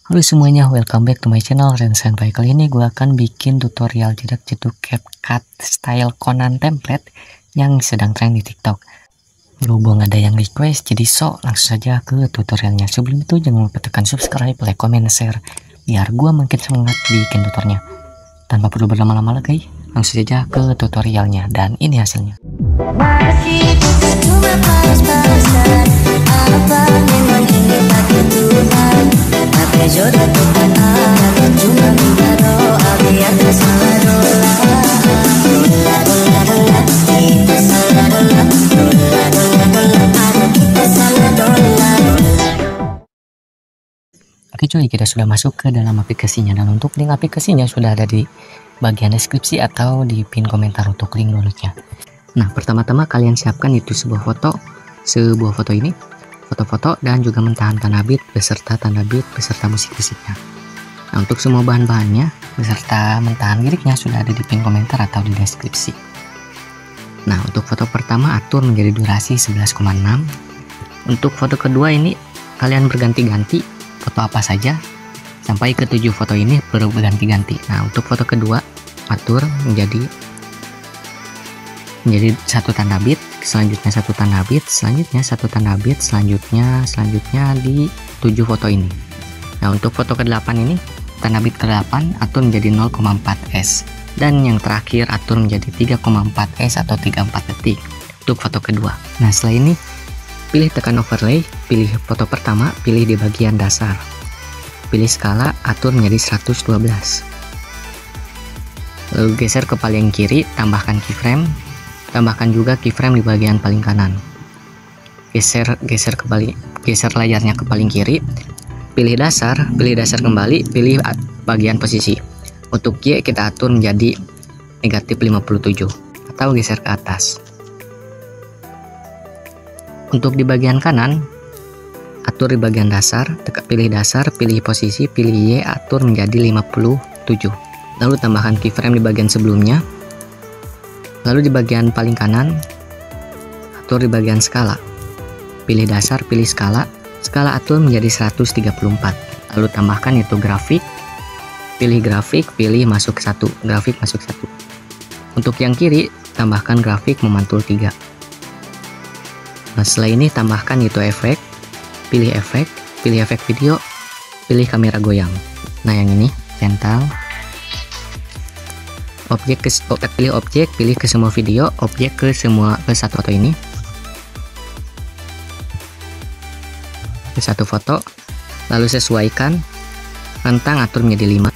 Halo semuanya, welcome back to my channel Ren Senpai. Kali ini gue akan bikin tutorial jedak jeduk CapCut style Conan template yang sedang tren di TikTok. Berhubung ada yang request, jadi langsung saja ke tutorialnya. Sebelum itu jangan lupa tekan subscribe, like, comment, share, biar gue makin semangat bikin tutorialnya. Tanpa perlu berlama-lama lagi, langsung saja ke tutorialnya. Dan ini hasilnya. Oke cuy, kita sudah masuk ke dalam aplikasinya, dan untuk link aplikasinya sudah ada di bagian deskripsi atau di pin komentar untuk link downloadnya. Nah, pertama-tama kalian siapkan itu sebuah foto ini, foto-foto dan juga mentahan tanda bit beserta musik-musiknya. Nah, untuk semua bahan-bahannya beserta mentahan liriknya sudah ada di pin komentar atau di deskripsi. Nah, untuk foto pertama atur menjadi durasi 11,6. Untuk foto kedua ini kalian berganti-ganti foto apa saja sampai ke 7 foto ini berganti-ganti. Nah, untuk foto kedua atur menjadi satu tanda bit, selanjutnya satu tanda bit, selanjutnya satu tanda bit, selanjutnya di 7 foto ini. Nah, untuk foto ke-8 ini tanda bit ke-8 atur menjadi 0,4s, dan yang terakhir atur menjadi 3,4s atau 34 detik untuk foto kedua. Nah, setelah ini pilih tekan overlay, pilih foto pertama, pilih di bagian dasar, pilih skala, atur menjadi 112. Lalu geser ke paling kiri, tambahkan keyframe, tambahkan juga keyframe di bagian paling kanan. Geser layarnya ke paling kiri, pilih dasar kembali, pilih bagian posisi. Untuk Y kita atur menjadi negatif 57 atau geser ke atas. Untuk di bagian kanan, atur di bagian dasar, pilih posisi, pilih Y, atur menjadi 57. Lalu tambahkan keyframe di bagian sebelumnya. Lalu di bagian paling kanan, atur di bagian skala. Pilih dasar, pilih skala atur menjadi 134. Lalu tambahkan itu grafik, pilih masuk satu, grafik masuk satu. Untuk yang kiri, tambahkan grafik memantul 3. Nah, setelah ini tambahkan itu efek, pilih efek video, pilih kamera goyang. Nah, yang ini centang, pilih objek, pilih ke semua video, objek ke satu foto ini, ke satu foto, lalu sesuaikan rentang, atur menjadi 5.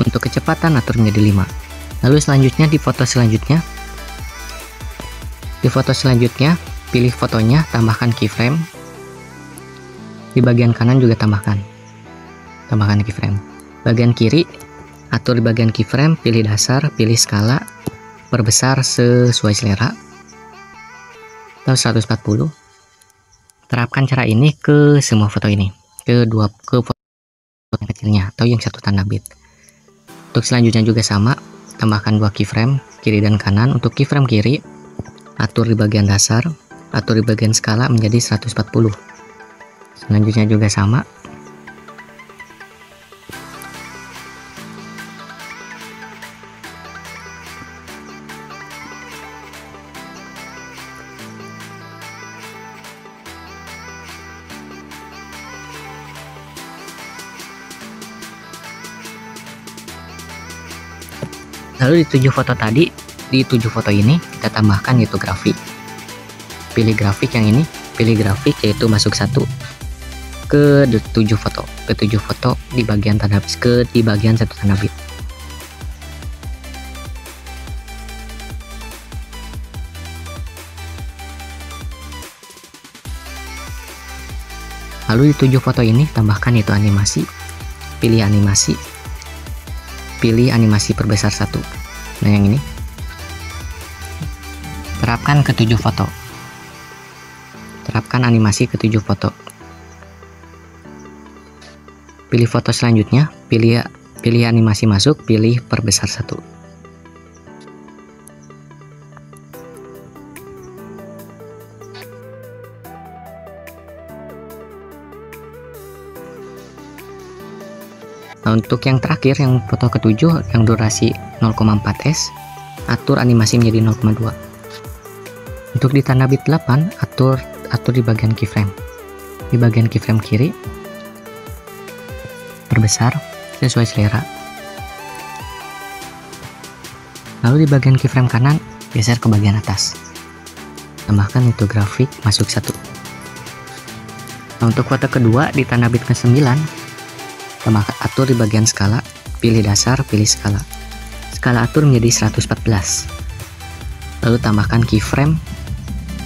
Untuk kecepatan atur menjadi 5. Lalu selanjutnya di foto selanjutnya pilih fotonya, tambahkan keyframe. Di bagian kanan juga tambahkan keyframe. Bagian kiri atur di bagian keyframe, pilih dasar, pilih skala, perbesar sesuai selera atau 140. Terapkan cara ini ke semua foto ini, ke foto yang kecilnya atau yang satu tanda bit. Untuk selanjutnya juga sama, tambahkan 2 keyframe kiri dan kanan. Untuk keyframe kiri atur di bagian dasar, atur di bagian skala menjadi 140. Selanjutnya juga sama. Lalu di 7 foto tadi, di 7 foto ini kita tambahkan itu grafik. Pilih grafik yang ini, pilih grafik yaitu masuk satu ke 7 foto, di bagian satu tanda bit. Lalu di 7 foto ini tambahkan itu animasi, pilih animasi perbesar 1. Nah, yang ini terapkan ke 7 foto, terapkan animasi ke 7 foto. Pilih foto selanjutnya, pilih animasi masuk, pilih perbesar 1. Nah, untuk yang terakhir, yang foto ke-7 yang durasi 0,4s, atur animasi menjadi 0,2. Untuk di tanda bit 8, atur di bagian keyframe. Di bagian keyframe kiri, perbesar sesuai selera. Lalu di bagian keyframe kanan, geser ke bagian atas. Tambahkan itu grafik masuk 1. Nah, untuk foto kedua di tanda bit ke-9, tambahkan atur di bagian skala, pilih dasar, pilih skala. Skala atur menjadi 114. Lalu tambahkan keyframe,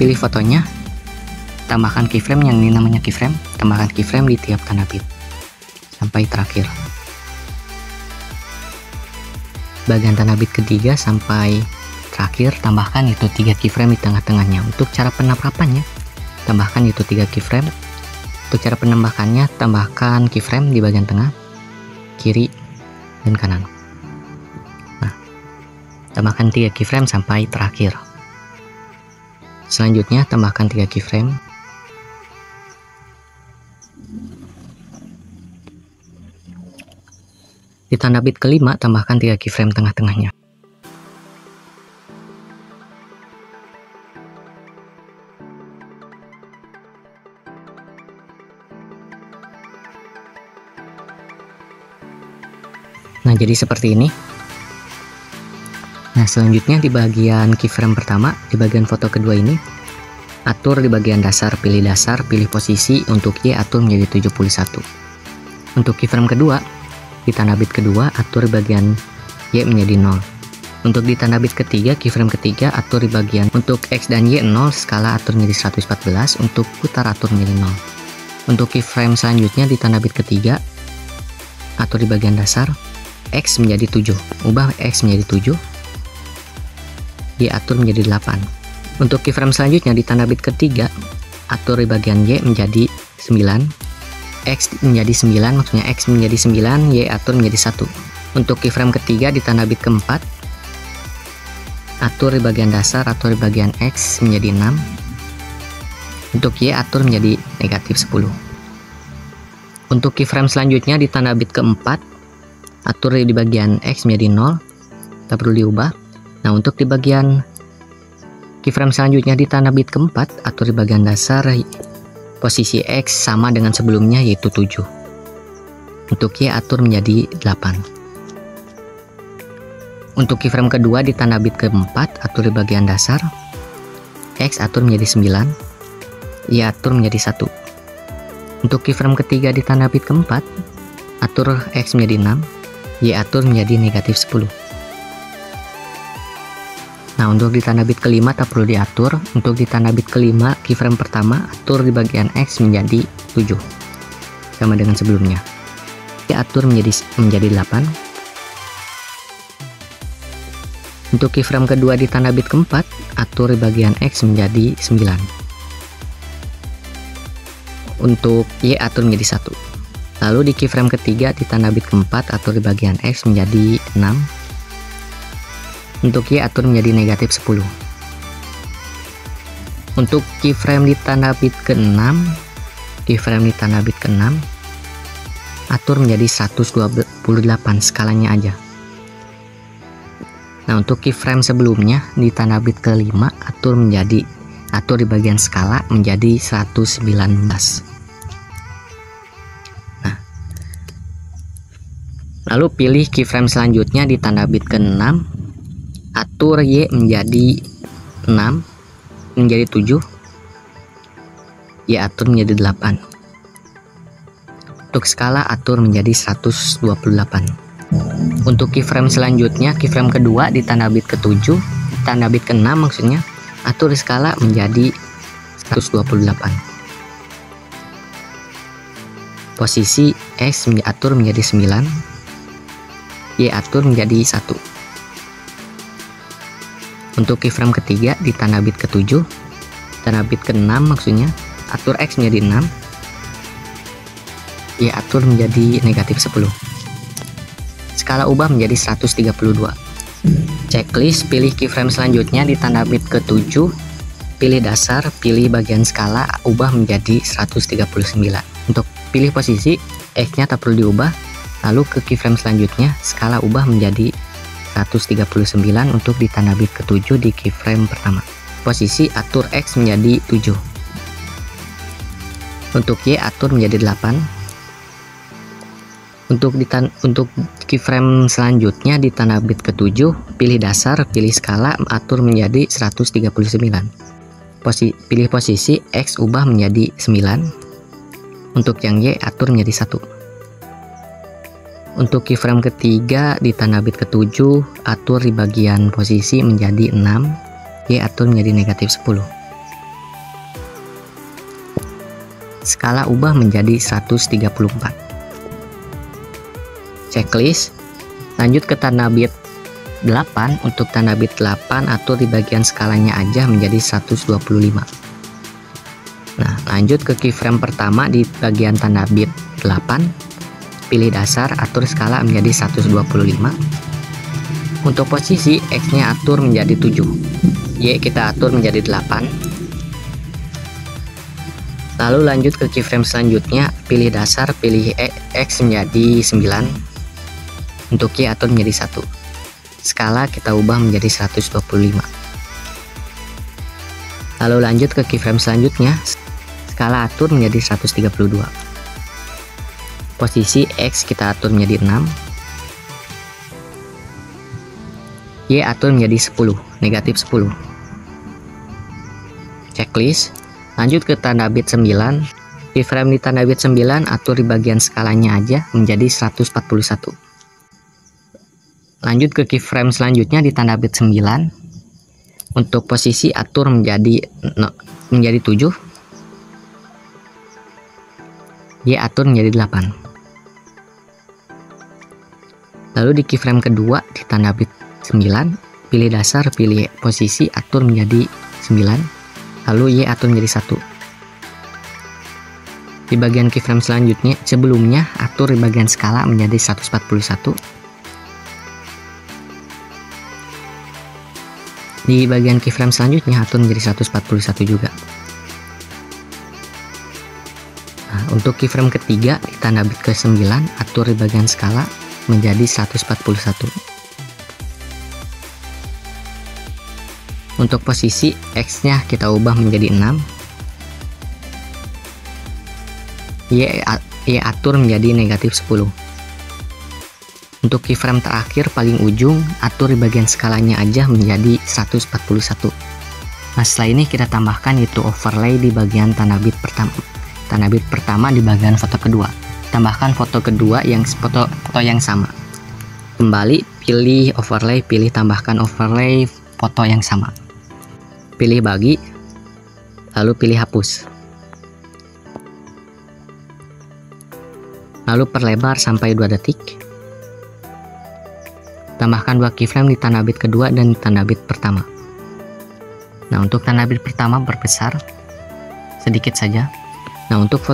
pilih fotonya, tambahkan keyframe yang ini namanya keyframe, tambahkan keyframe di tiap tanda bit sampai terakhir. Bagian tanda bit ketiga sampai terakhir, tambahkan itu 3 keyframe di tengah-tengahnya. Untuk cara penerapannya, tambahkan itu 3 keyframe. Untuk cara penambahannya, tambahkan keyframe di bagian tengah, kiri, dan kanan. Nah, tambahkan 3 keyframe sampai terakhir. Selanjutnya, tambahkan 3 keyframe. Di tanda bit kelima, tambahkan 3 keyframe tengah-tengahnya. Nah, jadi seperti ini. Nah, selanjutnya di bagian keyframe pertama, di bagian foto kedua ini, atur di bagian dasar, pilih posisi, untuk Y atur menjadi 71. Untuk keyframe kedua, di tanda bit kedua, atur di bagian Y menjadi 0. Untuk di tanda bit ketiga, keyframe ketiga, atur di bagian untuk X dan Y 0, skala atur menjadi 114, untuk putar atur menjadi 0. Untuk keyframe selanjutnya di tanda bit ketiga, atur di bagian dasar, X menjadi 7, ubah X menjadi 7, Y atur menjadi 8. Untuk keyframe selanjutnya di tanda bit ketiga, atur di bagian Y menjadi 9, X menjadi 9, maksudnya X menjadi 9, Y atur menjadi 1. Untuk keyframe ketiga di tanda bit keempat, atur di bagian dasar, atur di bagian X menjadi 6, untuk Y atur menjadi negatif 10. Untuk keyframe selanjutnya di tanda bit keempat, atur di bagian X menjadi 0, tak perlu diubah. Nah, untuk di bagian keyframe selanjutnya di tanda bit keempat, atur di bagian dasar, posisi X sama dengan sebelumnya yaitu 7. Untuk Y atur menjadi 8. Untuk keyframe kedua di tanda bit keempat, atur di bagian dasar, X atur menjadi 9, Y atur menjadi 1. Untuk keyframe ketiga di tanda bit keempat, atur X menjadi 6, Y atur menjadi negatif 10. Nah, untuk di tanda bit kelima tak perlu diatur. Untuk di tanda bit kelima, keyframe pertama, atur di bagian X menjadi 7, sama dengan sebelumnya. Y atur menjadi 8. Untuk keyframe kedua di tanda bit keempat, atur di bagian X menjadi 9. Untuk Y atur menjadi 1. Lalu di keyframe ketiga di tanda bit keempat, atur di bagian X menjadi 6. Untuk Y atur menjadi negatif 10. Untuk keyframe di tanda bit ke-6, atur menjadi 128, skalanya aja. Nah, untuk keyframe sebelumnya di tanda bit ke-5, atur di bagian skala menjadi 119. Nah, lalu pilih keyframe selanjutnya di tanda bit ke-6, atur Y menjadi 6, menjadi 7, Y atur menjadi 8. Untuk skala atur menjadi 128. Untuk keyframe selanjutnya, keyframe kedua di tanda bit ke-7, tanda bit ke-6 maksudnya, atur skala menjadi 128. Posisi X atur menjadi 9, Y atur menjadi 1. Untuk keyframe ketiga di tanda bit ke-7, tanda bit ke-6 maksudnya, atur X menjadi 6, Y atur menjadi negatif 10. Skala ubah menjadi 132. Checklist, pilih keyframe selanjutnya di tanda bit ke-7, pilih dasar, pilih bagian skala, ubah menjadi 139. Untuk pilih posisi, X nya tak perlu diubah, Lalu ke keyframe selanjutnya, skala ubah menjadi 139 untuk di tanda bit ke-7 di keyframe pertama. Posisi atur X menjadi 7. Untuk Y atur menjadi 8. Untuk keyframe selanjutnya di tanda bit ke-7, pilih dasar, pilih skala, atur menjadi 139. Pilih posisi X ubah menjadi 9. Untuk yang Y atur menjadi 1. Untuk keyframe ketiga di tanda bit ke-7, atur di bagian posisi menjadi 6, Y atur menjadi negatif 10. Skala ubah menjadi 134. Checklist. Lanjut ke tanda bit 8. Untuk tanda bit 8 atur di bagian skalanya aja menjadi 125. Nah, lanjut ke keyframe pertama di bagian tanda bit 8. Pilih dasar, atur skala menjadi 125. Untuk posisi X nya atur menjadi 7, Y kita atur menjadi 8. Lalu lanjut ke keyframe selanjutnya, pilih dasar, pilih X menjadi 9. Untuk Y atur menjadi 1. Skala kita ubah menjadi 125. Lalu lanjut ke keyframe selanjutnya, skala atur menjadi 132. Posisi X kita atur menjadi 6. Y atur menjadi 10, negatif 10. Checklist. Lanjut ke tanda bit 9. Keyframe di tanda bit 9 atur di bagian skalanya aja menjadi 141. Lanjut ke keyframe selanjutnya di tanda bit 9. Untuk posisi atur menjadi 7. Y atur menjadi 8. Lalu di keyframe kedua di tanda bit 9, pilih dasar, pilih posisi, atur menjadi 9. Lalu Y atur menjadi 1. Di bagian keyframe selanjutnya, sebelumnya atur di bagian skala menjadi 141. Di bagian keyframe selanjutnya atur menjadi 141 juga. Nah, untuk keyframe ketiga di tanda bit ke-9 atur di bagian skala menjadi 141. Untuk posisi X nya kita ubah menjadi 6. Y atur menjadi negatif 10. Untuk keyframe terakhir paling ujung, atur di bagian skalanya aja menjadi 141. Nah, setelah ini kita tambahkan yaitu overlay di bagian tanda bit pertama. Tanda bit pertama di bagian foto kedua. Tambahkan foto kedua yang foto yang sama. Kembali pilih overlay, pilih tambahkan overlay foto yang sama. Pilih bagi, lalu pilih hapus. Lalu perlebar sampai 2 detik. Tambahkan 2 keyframe di tanda bit kedua dan di tanda bit pertama. Nah, untuk tanda bit pertama perbesar sedikit saja. Nah, untuk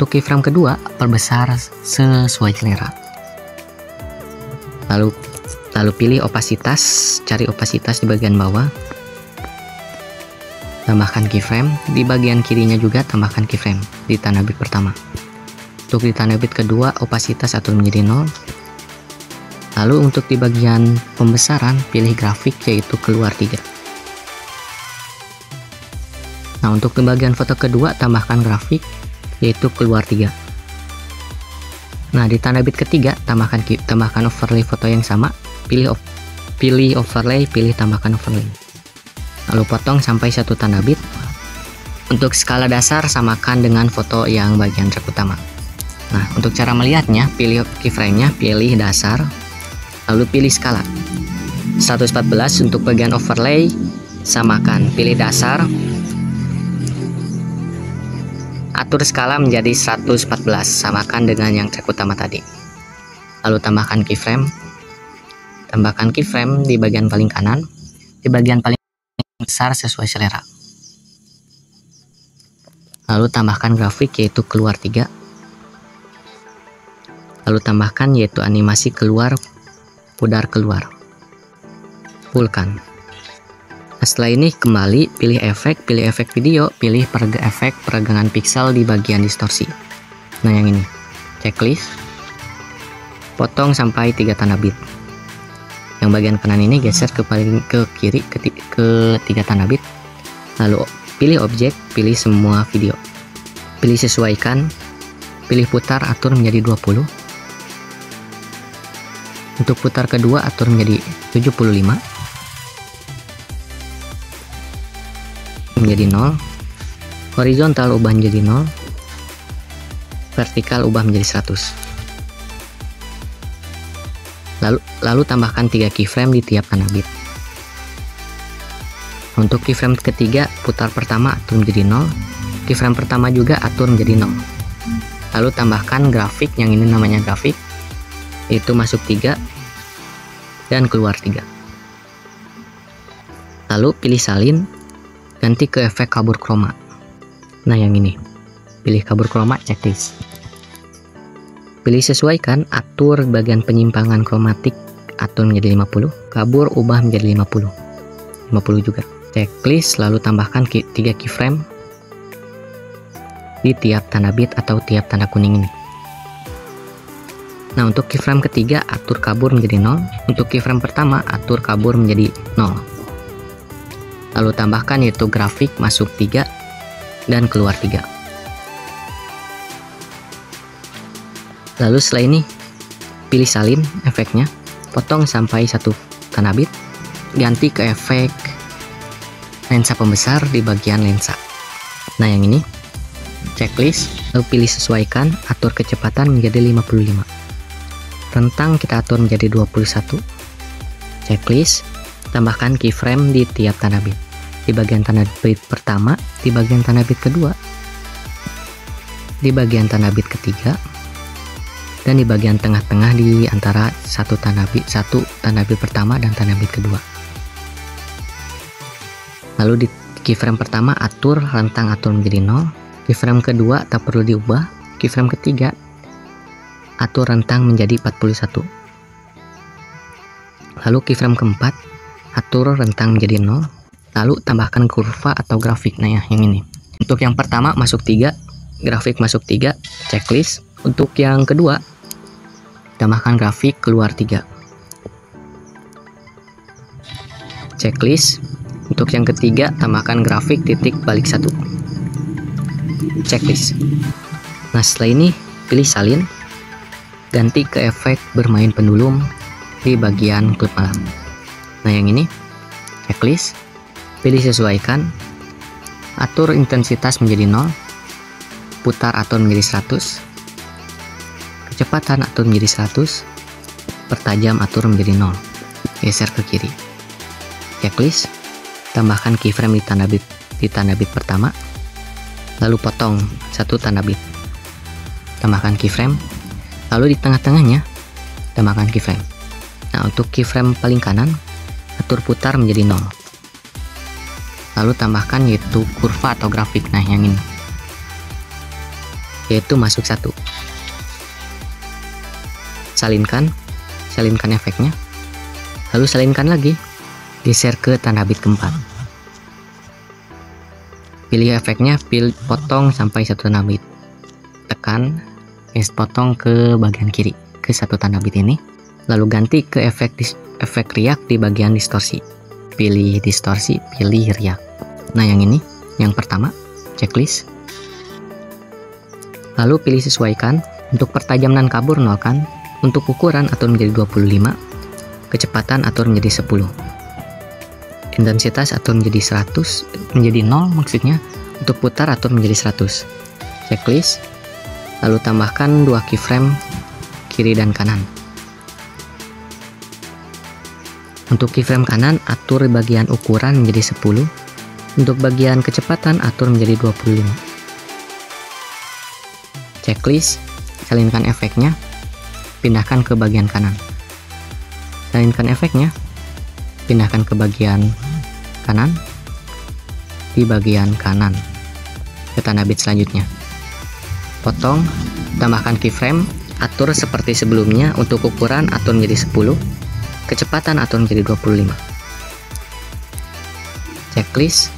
keyframe kedua perbesar sesuai selera. Lalu pilih opasitas, cari opasitas di bagian bawah. Tambahkan keyframe, di bagian kirinya juga tambahkan keyframe di tanda bit pertama. Untuk di tanda bit kedua opasitas atur menjadi 0. Lalu untuk di bagian pembesaran pilih grafik yaitu keluar 3. Nah, untuk di bagian foto kedua tambahkan grafik yaitu keluar 3. Nah, di tanda bit ketiga tambahkan overlay foto yang sama, pilih overlay, pilih tambahkan overlay. Lalu potong sampai 1 tanda bit. Untuk skala dasar samakan dengan foto yang bagian track utama. Nah, untuk cara melihatnya, pilih keyframe-nya, pilih dasar, lalu pilih skala 114. Untuk bagian overlay samakan, pilih dasar, atur skala menjadi 114, samakan dengan yang track utama tadi. Lalu tambahkan keyframe di bagian paling kanan, di bagian paling besar sesuai selera. Lalu tambahkan grafik yaitu keluar 3. Lalu tambahkan yaitu animasi keluar, pudar keluar, fullkan. Nah, setelah ini kembali pilih efek video, pilih efek peregangan pixel di bagian distorsi. Nah, yang ini checklist, potong sampai 3 tanda bit. Yang bagian kanan ini geser ke kiri ke 3 tanda bit. Lalu pilih objek, pilih semua video. Pilih sesuaikan, pilih putar, atur menjadi 20. Untuk putar kedua atur menjadi 75. Menjadi 0. Horizontal ubah menjadi 0. Vertikal ubah menjadi 100. Lalu tambahkan 3 keyframe di tiap tanda bit. Untuk keyframe ketiga, putar pertama atur menjadi 0. Keyframe pertama juga atur menjadi 0. Lalu tambahkan grafik, yang ini namanya grafik, itu masuk 3 dan keluar 3. Lalu pilih salin, ganti ke efek kabur chroma. Nah yang ini, pilih kabur chroma, checklist. Pilih sesuaikan, atur bagian penyimpangan kromatik, atur menjadi 50. Kabur ubah menjadi 50. 50 juga. Checklist, lalu tambahkan 3 keyframe di tiap tanda bit atau tiap tanda kuning ini. Nah untuk keyframe ketiga, atur kabur menjadi 0. Untuk keyframe pertama, atur kabur menjadi 0. Lalu tambahkan yaitu grafik, masuk 3 dan keluar 3. Lalu setelah ini pilih salin efeknya, potong sampai 1 tanda bit, ganti ke efek lensa pembesar di bagian lensa. Nah yang ini checklist, lalu pilih sesuaikan, atur kecepatan menjadi 55. Rentang kita atur menjadi 21. Checklist, tambahkan keyframe di tiap tanda bit. Di bagian tanda bit pertama, di bagian tanda bit kedua, di bagian tanda bit ketiga, dan di bagian tengah-tengah di antara satu tanda bit pertama dan tanda bit kedua. Lalu di keyframe pertama atur rentang atur menjadi 0. Keyframe kedua tak perlu diubah. Keyframe ketiga atur rentang menjadi 41. Lalu keyframe keempat atur rentang menjadi 0. Lalu tambahkan kurva atau grafik. Nah ya, yang ini. Untuk yang pertama masuk 3, grafik masuk 3, checklist. Untuk yang kedua tambahkan grafik, keluar 3. Checklist. Untuk yang ketiga tambahkan grafik, titik balik 1. Checklist. Nah setelah ini pilih salin, ganti ke efek bermain pendulum di bagian klip malam. Nah yang ini checklist, pilih sesuaikan, atur intensitas menjadi 0, putar atur menjadi 100, kecepatan atur menjadi 100, pertajam atur menjadi 0, geser ke kiri. Checklist, tambahkan keyframe di tanda bit pertama, lalu potong 1 tanda bit, tambahkan keyframe, lalu di tengah-tengahnya tambahkan keyframe. Nah untuk keyframe paling kanan atur putar menjadi 0, lalu tambahkan yaitu kurva atau grafik. Nah yang ini yaitu masuk 1. Salinkan efeknya, lalu salinkan lagi, geser ke tanda bit keempat. Pilih efeknya, potong sampai 1 tanda bit, tekan, potong ke bagian kiri ke 1 tanda bit ini, lalu ganti ke efek riak di bagian distorsi. Pilih distorsi, pilih riak. Nah yang ini, yang pertama checklist, lalu pilih sesuaikan. Untuk pertajam dan kabur nolkan. Untuk ukuran atur menjadi 25, kecepatan atur menjadi 10, intensitas atur menjadi 100, menjadi 0 maksudnya. Untuk putar atur menjadi 100. Checklist, lalu tambahkan 2 keyframe kiri dan kanan. Untuk keyframe kanan atur bagian ukuran menjadi 10, untuk bagian kecepatan atur menjadi 25. Checklist, salinkan efeknya, pindahkan ke bagian kanan. Salinkan efeknya, pindahkan ke bagian kanan, di bagian kanan ke tanda bit selanjutnya. Potong, tambahkan keyframe, atur seperti sebelumnya. Untuk ukuran atur menjadi 10, kecepatan atur menjadi 25. Checklist,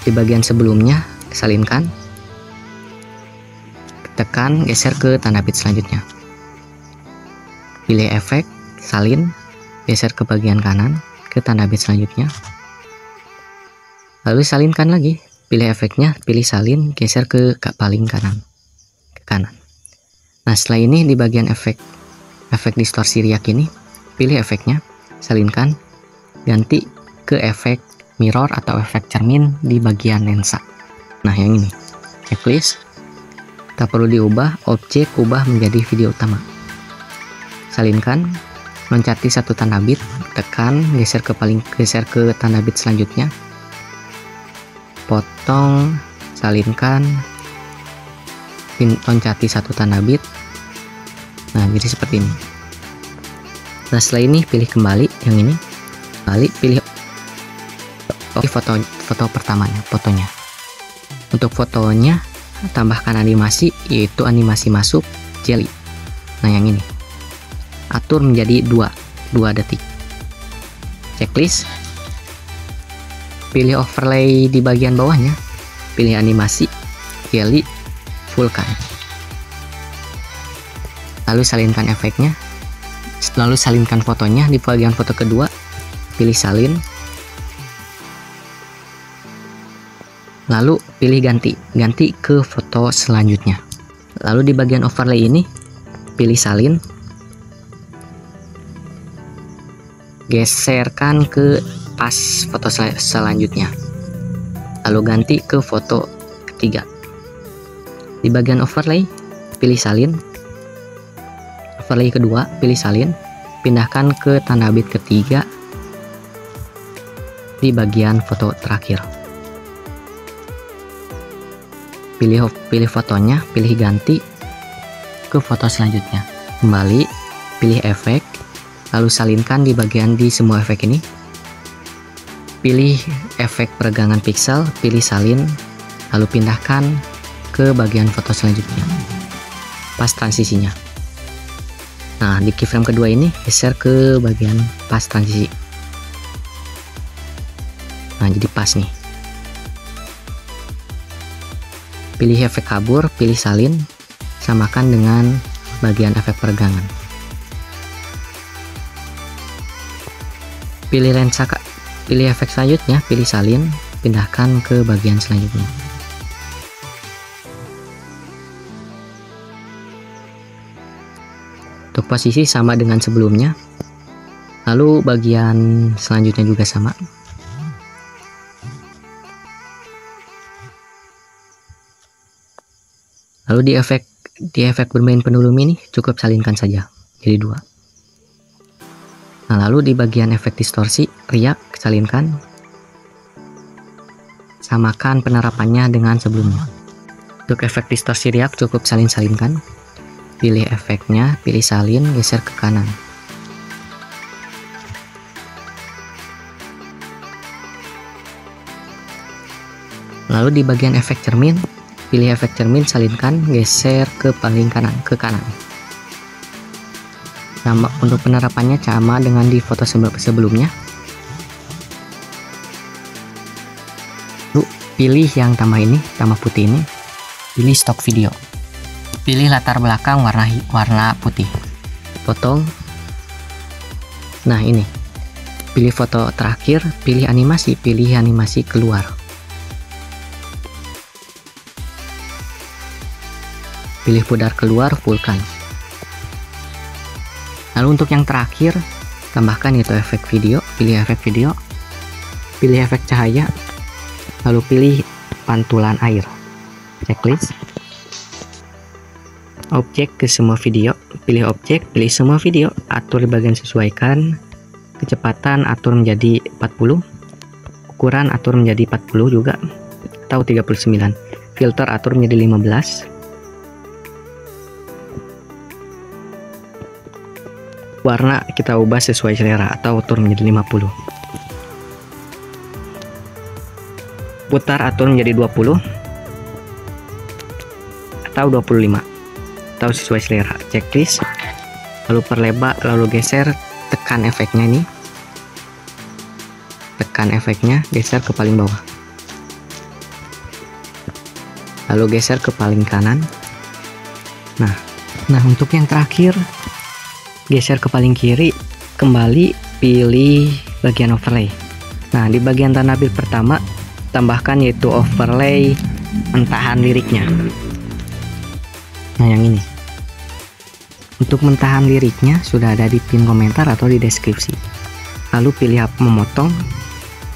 di bagian sebelumnya salinkan, tekan, geser ke tanda bit selanjutnya. pilih efek, salin, geser ke bagian kanan, ke tanda bit selanjutnya. Lalu salinkan lagi, pilih efeknya, pilih salin, geser ke paling kanan, ke kanan. Nah, setelah ini di bagian efek distorsi riak ini, pilih efeknya, salinkan, ganti ke efek mirror atau efek cermin di bagian lensa. Nah, yang ini, checklist. Tak perlu diubah, objek ubah menjadi video utama. Salinkan, loncati satu tanda bit, tekan, geser ke tanda bit selanjutnya. Potong, salinkan, loncati satu tanda bit. Nah, jadi seperti ini. Nah, setelah ini pilih kembali yang ini. Pilih foto pertamanya, fotonya. Untuk fotonya tambahkan animasi, yaitu animasi masuk jelly. Nah, yang ini atur menjadi 2 detik. Checklist, pilih overlay di bagian bawahnya, pilih animasi jelly, fullkan, lalu salinkan efeknya, lalu salinkan fotonya. Di bagian foto kedua pilih salin, lalu pilih ganti ke foto selanjutnya. Lalu di bagian overlay ini pilih salin, geserkan ke pas foto selanjutnya, lalu ganti ke foto ketiga. Di bagian overlay pilih salin, overlay kedua pilih salin, pindahkan ke tanda bit ketiga di bagian foto terakhir. Pilih fotonya, pilih ganti ke foto selanjutnya. Kembali, pilih efek, lalu salinkan di bagian di semua efek ini. Pilih efek peregangan pixel, pilih salin, lalu pindahkan ke bagian foto selanjutnya. Pas transisinya. Nah, di keyframe kedua ini geser ke bagian pas transisi. Nah, jadi pas nih. Pilih efek kabur, pilih salin, samakan dengan bagian efek peregangan. Pilih lensa, pilih efek selanjutnya, pilih salin, pindahkan ke bagian selanjutnya. Untuk posisi sama dengan sebelumnya, lalu bagian selanjutnya juga sama. Lalu di efek bermain pendulum ini cukup salinkan saja, jadi 2. Nah, lalu di bagian efek distorsi riak, salinkan, samakan penerapannya dengan sebelumnya. Untuk efek distorsi riak cukup salinkan, pilih efeknya, pilih salin, geser ke kanan. Lalu di bagian efek cermin, pilih efek cermin, salinkan, geser ke paling kanan, ke kanan. Sama, untuk penerapannya sama dengan di foto sebelumnya. Lalu pilih yang tambah ini, tambah putih ini, pilih stop video. Pilih latar belakang warna putih. Potong. Nah, ini. Pilih foto terakhir, pilih animasi keluar. Pilih pudar keluar, fullkan. Lalu untuk yang terakhir, tambahkan itu efek video, pilih efek video, pilih efek cahaya, lalu pilih pantulan air. Checklist. Objek ke semua video, pilih objek, pilih semua video, atur di bagian sesuaikan, kecepatan atur menjadi 40, ukuran atur menjadi 40 juga, atau 39, filter atur menjadi 15, warna kita ubah sesuai selera atau atur menjadi 50. Putar atur menjadi 20 atau 25 atau sesuai selera. Checklist. Lalu perlebar, lalu geser, tekan efeknya ini. Tekan efeknya, geser ke paling bawah. Lalu geser ke paling kanan. Nah untuk yang terakhir geser ke paling kiri, kembali pilih bagian overlay. Nah, di bagian tampil pertama tambahkan yaitu overlay mentahan liriknya. Nah, yang ini. Untuk mentahan liriknya sudah ada di pin komentar atau di deskripsi. Lalu pilih hapus memotong,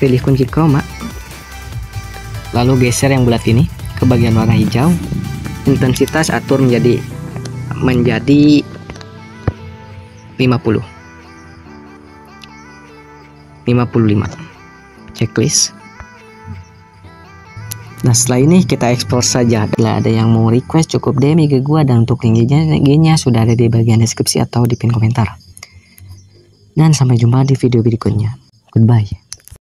pilih kunci chroma. Lalu geser yang bulat ini ke bagian warna hijau. Intensitas atur menjadi 50. 55. Checklist. Nah, setelah ini kita ekspor saja. Bila ada yang mau request cukup DM ke gua, dan untuk link IG-nya sudah ada di bagian deskripsi atau di pin komentar. Dan sampai jumpa di video berikutnya. Goodbye.